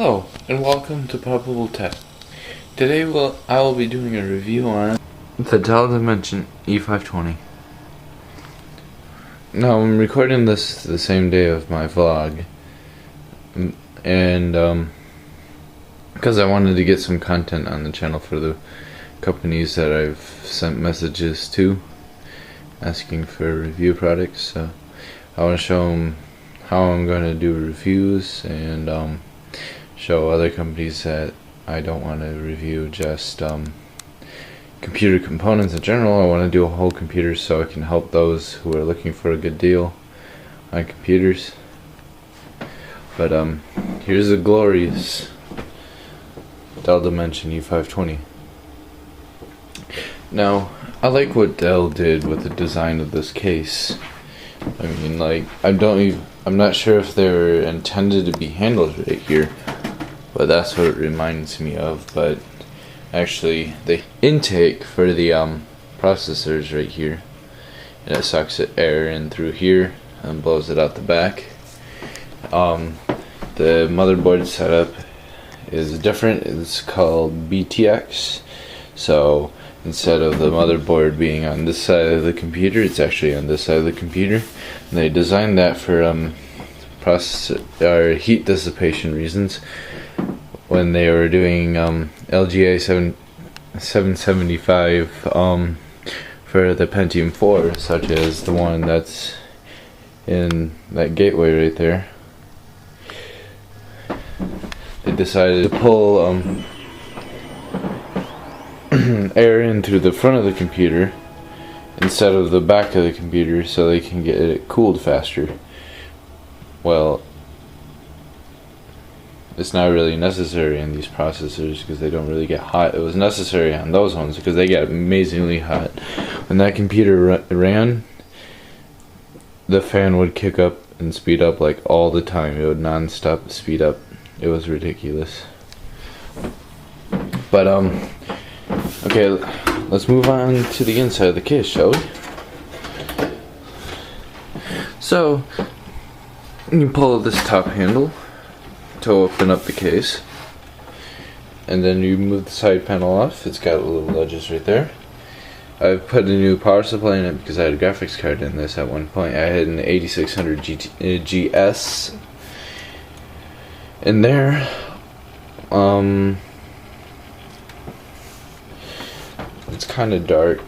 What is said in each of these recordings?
Hello, and welcome to Probable Tech. Today I will be doing a review on the Dell E520. Now I'm recording this the same day of my vlog, and because I wanted to get some content on the channel for the companies that I've sent messages to asking for review products. So I want to show them how I'm going to do reviews and show other companies that I don't want to review just computer components in general. I want to do a whole computer so I can help those who are looking for a good deal on computers. But here's a glorious Dell E520. Now, I like what Dell did with the design of this case. I mean, like, I'm not sure if they're intended to be handled right here, but that's what it reminds me of. But actually, the intake for the processors right here, and it sucks the air in through here and blows it out the back. The motherboard setup is different. It's called BTX. So instead of the motherboard being on this side of the computer, it's actually on this side of the computer. And they designed that for heat dissipation reasons when they were doing LGA 775 for the Pentium 4, such as the one that's in that gateway right there. They decided to pull air in through the front of the computer instead of the back of the computer so they can get it cooled faster. Well, it's not really necessary in these processors because they don't really get hot. It was necessary on those ones because they get amazingly hot. When that computer ran, the fan would kick up and speed up like all the time. It would non-stop speed up. It was ridiculous. But okay, let's move on to the inside of the case, shall we? So you pull this top handle to open up the case, and then you move the side panel off. It's got little ledges right there. I've put a new power supply in it because I had a graphics card in this at one point. I had an 8600 GS in there. It's kind of dark.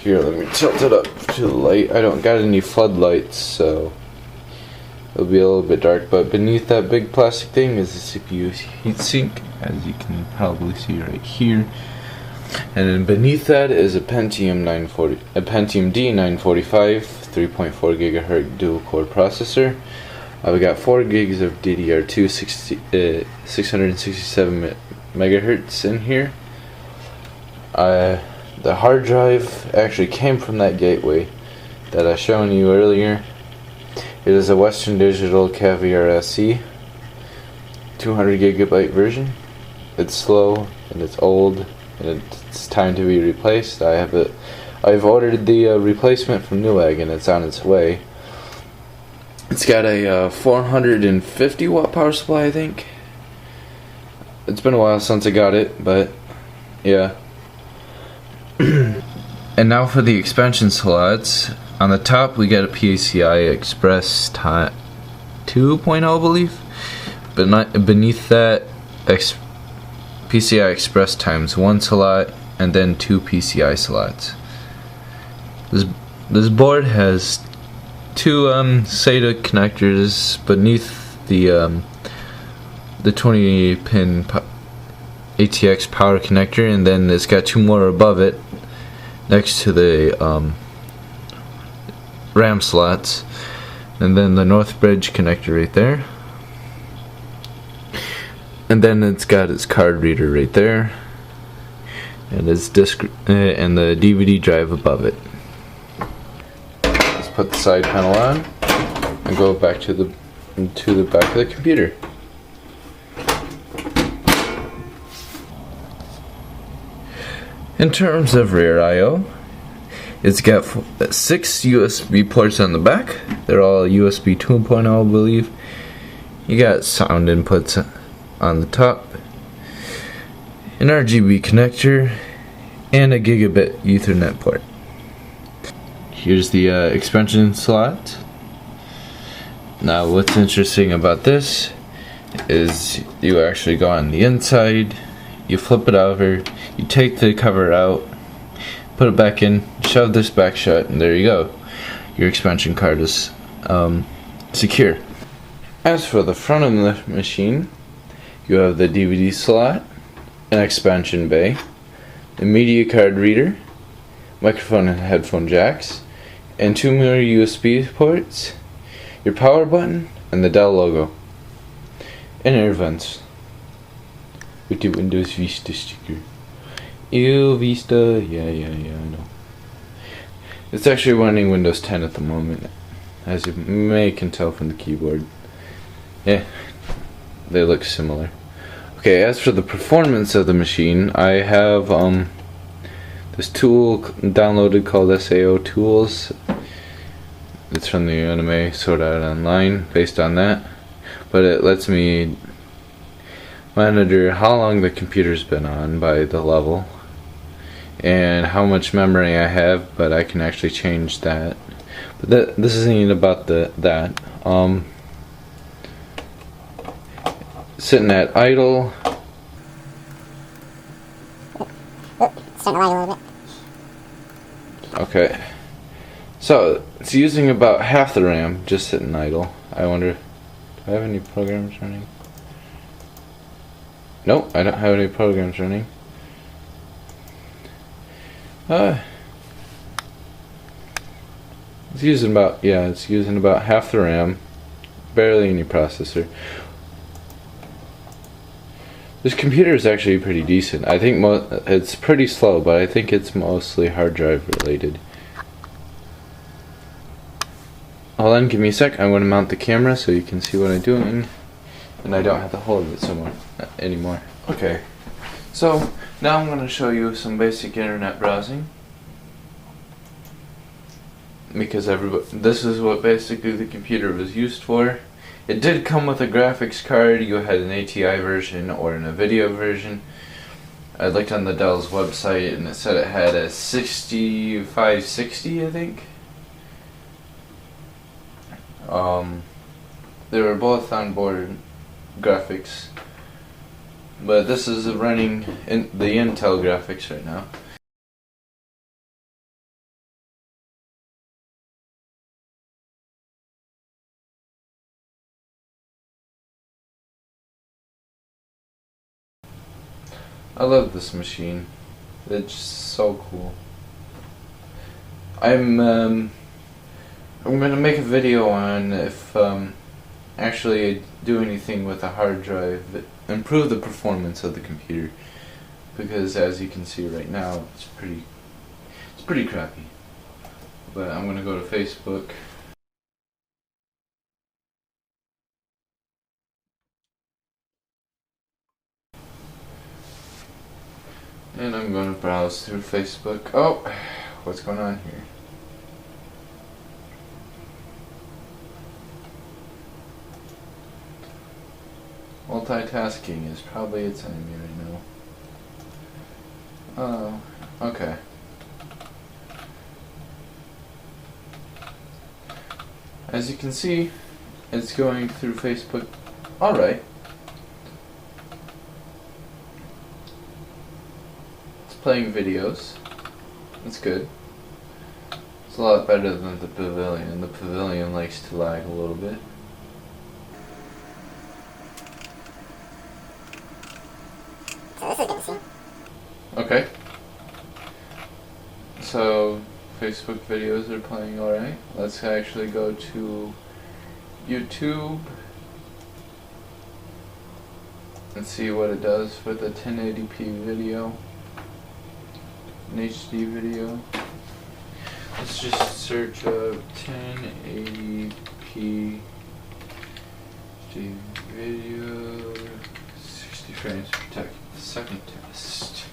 Here, let me tilt it up to the light. I don't got any floodlights, so it'll be a little bit dark. But beneath that big plastic thing is the CPU heatsink, as you can probably see right here. And then beneath that is a Pentium D945 3.4 gigahertz dual core processor. I've got 4 gigs of DDR2 667 megahertz in here. The hard drive actually came from that gateway that I shown you earlier. It is a Western Digital Caviar SE 200 gigabyte version. It's slow and it's old and it's time to be replaced. I've ordered the replacement from Newegg and it's on its way. It's got a 450 watt power supply, I think. It's been a while since I got it, but yeah. And now for the expansion slots. On the top we got a PCI Express 2.0, I believe. But beneath that, PCI Express times 1 slot and then 2 PCI slots. This board has 2 SATA connectors beneath the 20-pin ATX power connector, and then it's got 2 more above it next to the RAM slots, and then the North Bridge connector right there, and then it's got its card reader right there, and its disc and the DVD drive above it. Let's put the side panel on and go back to the back of the computer. In terms of rear I/O, it's got 6 USB ports on the back. They're all USB 2.0, I believe. You got sound inputs on the top, an RGB connector, and a gigabit Ethernet port. Here's the expansion slot. Now what's interesting about this is you actually go on the inside, you flip it over, you take the cover out, put it back in, shove this back shut, and there you go. Your expansion card is secure. As for the front of the machine, you have the DVD slot, an expansion bay, a media card reader, microphone and headphone jacks, and 2 more USB ports, your power button, and the Dell logo, and air vents with the Windows Vista sticker. Ew, Vista, yeah, I know. It's actually running Windows 10 at the moment, as you may can tell from the keyboard. Yeah, they look similar. Okay, as for the performance of the machine, I have this tool downloaded called SAO Tools. It's from the anime Sword Art Online, based on that. But it lets me monitor how long the computer's been on by the level and how much memory I have, but I can actually change that. But this isn't about that. Sitting at idle. Starting to lag a little bit. Okay. So, it's using about half the RAM, just sitting idle. I wonder, do I have any programs running? Nope, I don't have any programs running. It's using about half the RAM, barely any processor. This computer is actually pretty decent. I think it's pretty slow, but I think it's mostly hard drive related. Hold on, give me a sec. I'm going to mount the camera so you can see what I'm doing, and I don't have to hold it anymore. Okay, so now I'm going to show you some basic internet browsing, because this is what basically the computer was used for. It did come with a graphics card. You had an ATI version or an NVIDIA version. I looked on the Dell's website and it said it had a 6560, I think. They were both onboard graphics, but this is running the Intel graphics right now. I love this machine. It's so cool. I'm gonna make a video on if actually do anything with a hard drive that improve the performance of the computer, because as you can see right now, it's pretty crappy. But I'm gonna go to Facebook. And I'm going to browse through Facebook. Oh, what's going on here? Multitasking is probably its enemy right now. Oh, okay. As you can see, it's going through Facebook. Alright. Playing videos. That's good. It's a lot better than the Pavilion. The Pavilion likes to lag a little bit. So this is good to see. Okay. So Facebook videos are playing alright. Let's actually go to YouTube and see what it does for the 1080p video. An HD video. Let's just search up 1080p HD video, 60 frames per second test.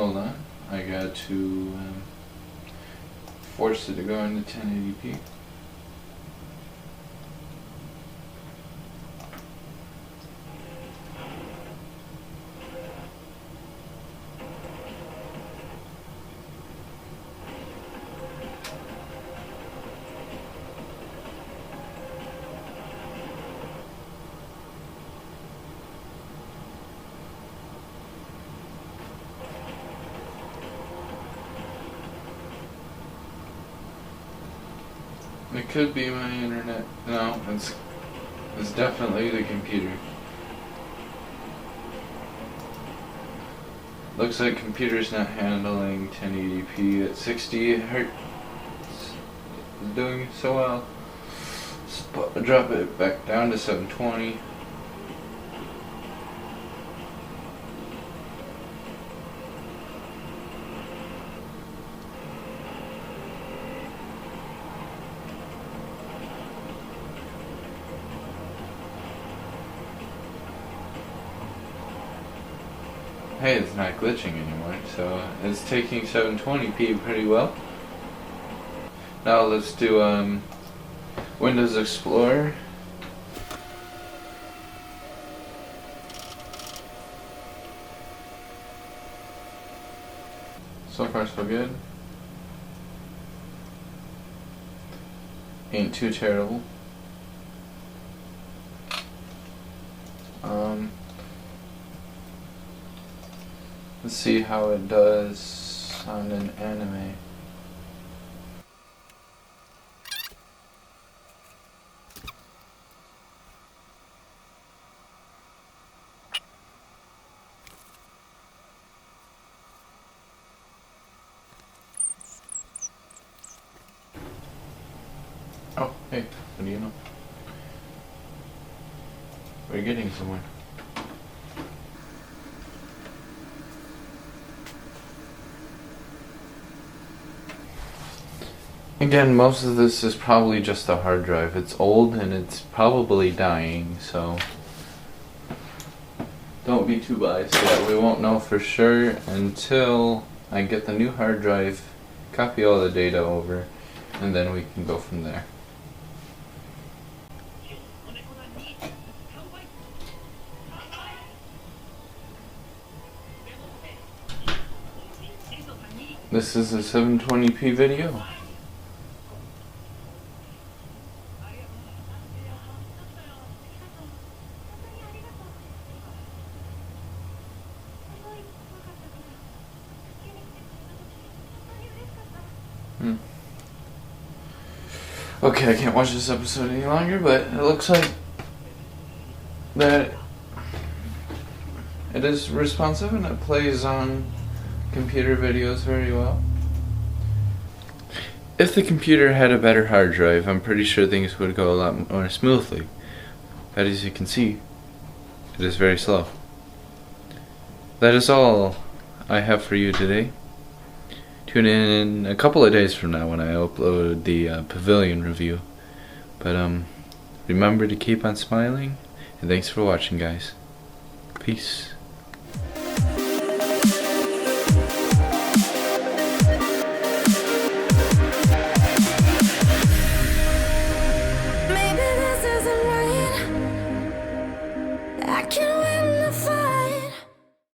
Hold on, I got to force it to go into 1080p. It could be my internet. No, it's definitely the computer. Looks like computer's not handling 1080p at 60 Hz. It's doing so well. Drop it back down to 720. Hey, it's not glitching anymore, so it's taking 720p pretty well. Now let's do Windows Explorer. So far so good. Ain't too terrible. Let's see how it does on an anime. Oh, hey, what do you know? We're getting somewhere. Again, most of this is probably just the hard drive. It's old and it's probably dying, so don't be too biased yet. We won't know for sure until I get the new hard drive, copy all the data over, and then we can go from there. This is a 720p video. Okay, I can't watch this episode any longer, but it looks like that it is responsive and it plays on computer videos very well. If the computer had a better hard drive, I'm pretty sure things would go a lot more smoothly. But as you can see, it is very slow. That is all I have for you today. Tune in a couple of days from now when I upload the Pavilion review. But remember to keep on smiling, and thanks for watching, guys. Peace. Maybe this isn't right. I can win the fight.